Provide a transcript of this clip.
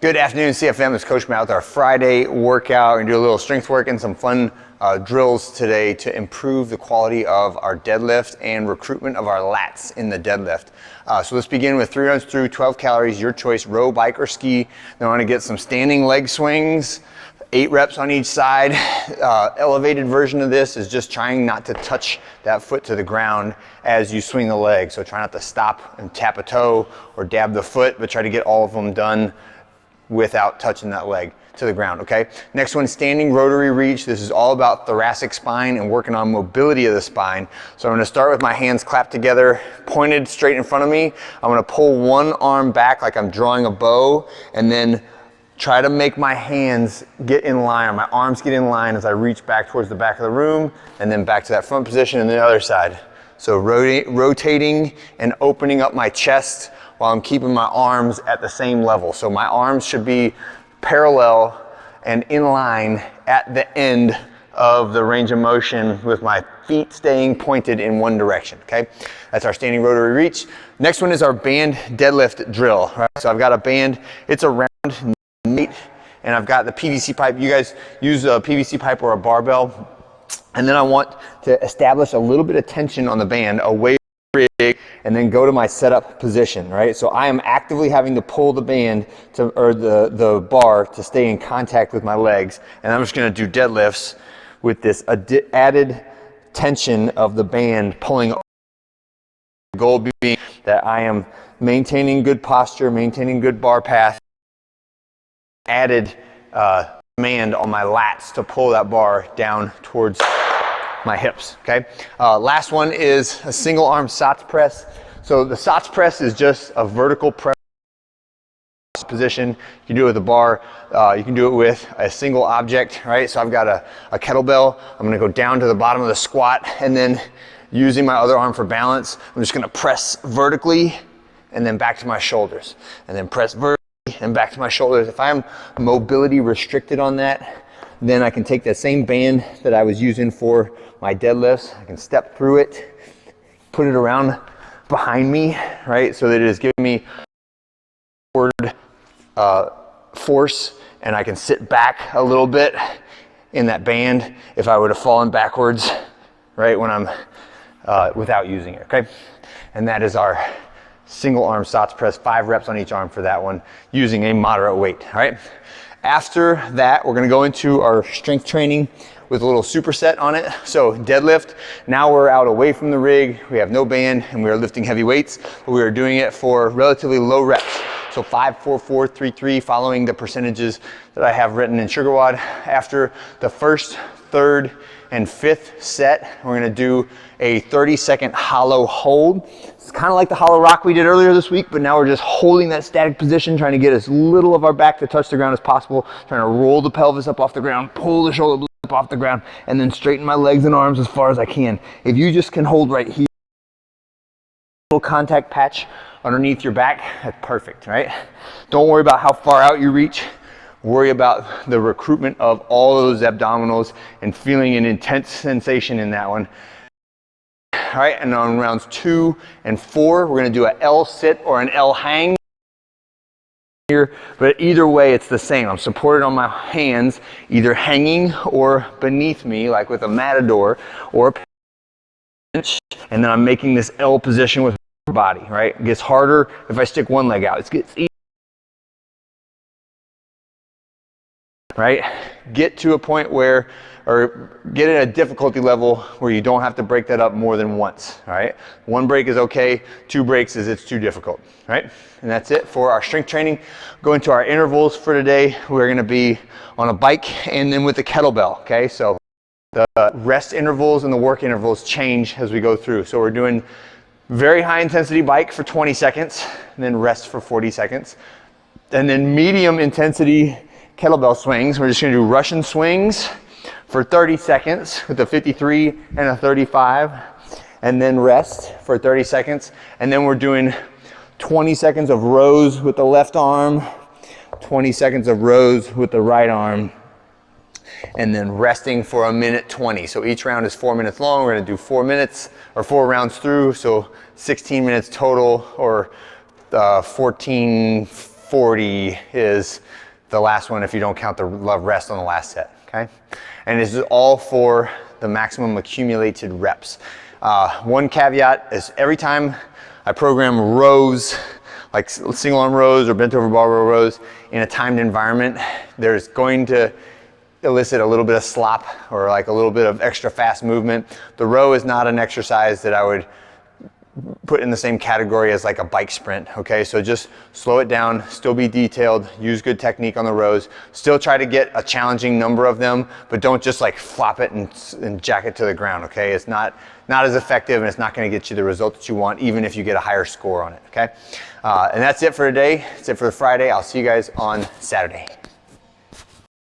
Good afternoon, CFM. It's Coach Matt with our Friday workout. We're gonna do a little strength work and some fun drills today to improve the quality of our deadlift and recruitment of our lats in the deadlift. So let's begin with 3 rounds through, 12 calories, your choice, row, bike, or ski. Then I wanna get some standing leg swings, 8 reps on each side. Elevated version of this is just trying not to touch that foot to the ground as you swing the leg. So try not to stop and tap a toe or dab the foot, but try to get all of them done without touching that leg to the ground, okay? Next one, standing rotary reach. This is all about thoracic spine and working on mobility of the spine. So I'm gonna start with my hands clapped together, pointed straight in front of me. I'm gonna pull one arm back like I'm drawing a bow, and then try to make my hands get in line, or my arms get in line as I reach back towards the back of the room, and then back to that front position and the other side. So rotating and opening up my chest while I'm keeping my arms at the same level. So my arms should be parallel and in line at the end of the range of motion with my feet staying pointed in one direction, okay? That's our standing rotary reach. Next one is our band deadlift drill, right? So I've got a band, it's a round weight, and I've got the PVC pipe. You guys use a PVC pipe or a barbell. And then I want to establish a little bit of tension on the band away from the rig, and then go to my setup position, right? So I am actively having to pull the band to, or the bar to stay in contact with my legs. And I'm just gonna do deadlifts with this added tension of the band pulling. The goal being that I am maintaining good posture, maintaining good bar path, added command on my lats to pull that bar down towards my hips, okay? Last one is a single arm SATS press. So the SATS press is just a vertical press position. You can do it with a bar, you can do it with a single object, right? So I've got a kettlebell. I'm gonna go down to the bottom of the squat, and then using my other arm for balance, I'm just gonna press vertically and then back to my shoulders, and then press vertically and back to my shoulders. If I'm mobility restricted on that, then I can take that same band that I was using for my deadlifts, I can step through it, put it around behind me, right? So that it is giving me forward force, and I can sit back a little bit in that band if I would have fallen backwards, right, when I'm without using it, okay? And that is our single arm SATS press, 5 reps on each arm for that one, using a moderate weight, all right? After that, we're gonna go into our strength training with a little superset on it. So deadlift, now we're out away from the rig, we have no band, and we are lifting heavy weights, but we are doing it for relatively low reps. So 5, 4, 4, 3, 3, following the percentages that I have written in SugarWOD. After the first, third, and 5th set, we're gonna do a 30-second hollow hold. It's kind of like the hollow rock we did earlier this week, but now we're just holding that static position, trying to get as little of our back to touch the ground as possible, trying to roll the pelvis up off the ground, pull the shoulder blades up off the ground, and then straighten my legs and arms as far as I can. If you just can hold right here, little contact patch underneath your back, that's perfect, right? Don't worry about how far out you reach. Worry about the recruitment of all of those abdominals and feeling an intense sensation in that one. All right, and on rounds 2 and 4, we're gonna do an L sit or an L hang here, but either way, it's the same. I'm supported on my hands, either hanging or beneath me, like with a matador or a bench, and then I'm making this L position with my body, right? It gets harder if I stick one leg out. It gets easier. Right? Get to a point where, or get at a difficulty level where you don't have to break that up more than once, all right? 1 break is okay, 2 breaks is it's too difficult, right? And that's it for our strength training. Going to our intervals for today, we're gonna be on a bike and then with a kettlebell, okay? So the rest intervals and the work intervals change as we go through. So we're doing very high intensity bike for 20 seconds, and then rest for 40 seconds. And then medium intensity kettlebell swings. We're just gonna do Russian swings for 30 seconds with a 53 and a 35, and then rest for 30 seconds. And then we're doing 20 seconds of rows with the left arm, 20 seconds of rows with the right arm, and then resting for 1:20. So each round is 4 minutes long. We're gonna do 4 minutes or 4 rounds through, so 16 minutes total, or 14 40 is the last one if you don't count the rest on the last set, okay? And this is all for the maximum accumulated reps. One caveat is every time I program rows, like single arm rows or bent over barbell rows in a timed environment, there's going to elicit a little bit of slop or like a little bit of extra fast movement. The row is not an exercise that I would put in the same category as like a bike sprint, okay? So just slow it down, still be detailed, use good technique on the rows, still try to get a challenging number of them, but don't just like flop it and jack it to the ground, okay? It's not as effective and it's not gonna get you the result that you want, even if you get a higher score on it, okay? And that's it for today. That's it for Friday. I'll see you guys on Saturday.